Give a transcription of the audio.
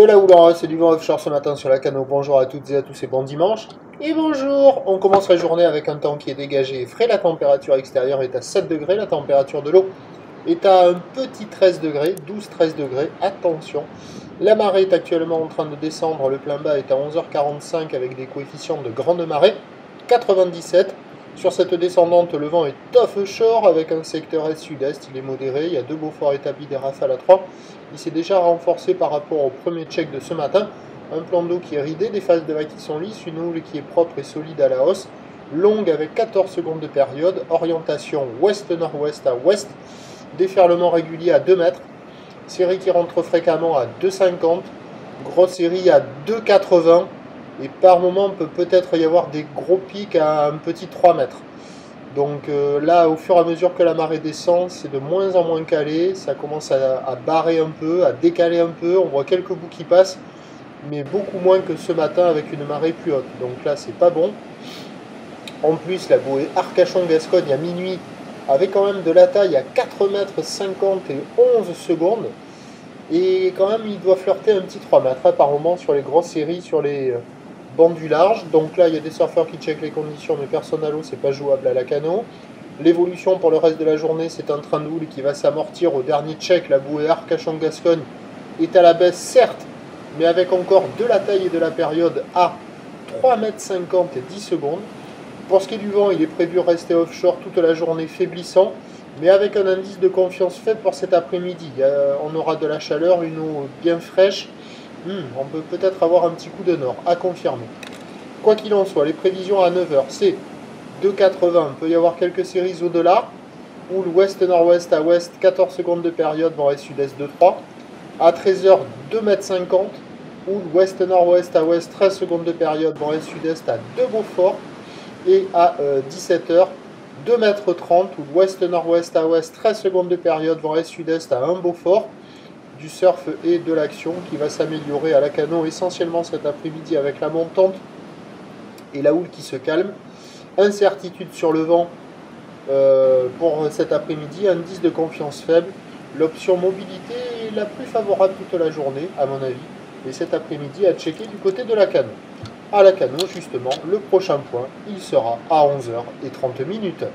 la Oulora, c'est du vent offshore ce matin sur la Cano. Bonjour à toutes et à tous et bon dimanche. Et bonjour, on commence la journée avec un temps qui est dégagé et frais. La température extérieure est à 7 degrés, la température de l'eau est à un petit 13 degrés, 12-13 degrés. Attention, la marée est actuellement en train de descendre, le plein bas est à 11h45 avec des coefficients de grande marée, 97. Sur cette descendante, le vent est offshore avec un secteur est-sud-est, il est modéré, il y a deux Beaufort établis, des rafales à 3. Il s'est déjà renforcé par rapport au premier check de ce matin. Un plan d'eau qui est ridé, des phases de vagues qui sont lisses, une houle qui est propre et solide à la hausse, longue avec 14 secondes de période, orientation ouest-nord-ouest à ouest, déferlement régulier à 2 mètres, série qui rentre fréquemment à 2,50, grosse série à 2,80, et par moment on peut-être y avoir des gros pics à un petit 3 mètres. Donc là, au fur et à mesure que la marée descend, c'est de moins en moins calé, ça commence à barrer un peu, à décaler un peu, on voit quelques bouts qui passent, mais beaucoup moins que ce matin avec une marée plus haute. Donc là, c'est pas bon. En plus, la bouée Arcachon-Gascogne à minuit avait quand même de la taille à 4 mètres 50 et 11 secondes. Et quand même, il doit flirter un petit 3 mètres par moment sur les grosses séries, sur les bancs du large. Donc là, il y a des surfeurs qui checkent les conditions, mais personne à l'eau, c'est pas jouable à la Cano. L'évolution pour le reste de la journée, c'est un train de houle qui va s'amortir au dernier check. La bouée Arcachon-Gascogne est à la baisse, certes, mais avec encore de la taille et de la période à 3 mètres 50 et 10 secondes. Pour ce qui est du vent, il est prévu rester offshore toute la journée faiblissant, mais avec un indice de confiance faible pour cet après-midi. On aura de la chaleur, une eau bien fraîche. On peut peut-être avoir un petit coup de nord, à confirmer. Quoi qu'il en soit, les prévisions à 9 h, c'est 2,80. Il peut y avoir quelques séries au-delà. Houle ouest-nord-ouest à ouest, 14 secondes de période, vent est-sud-est 2,3. À 13 h, 2,50 m. Houle ouest-nord-ouest à ouest, 13 secondes de période, vent est-sud-est à 2 Beaufort. Et à 17 h, 2,30 m, ou ouest-nord-ouest à ouest, 13 secondes de période, vent est-sud-est à 1 Beaufort. Du surf et de l'action qui va s'améliorer à la Cano essentiellement cet après-midi avec la montante et la houle qui se calme. Incertitude sur le vent pour cet après-midi, indice de confiance faible. L'option mobilité est la plus favorable toute la journée à mon avis. Et cet après-midi à checker du côté de la Cano. À la Cano justement, le prochain point, il sera à 11h30.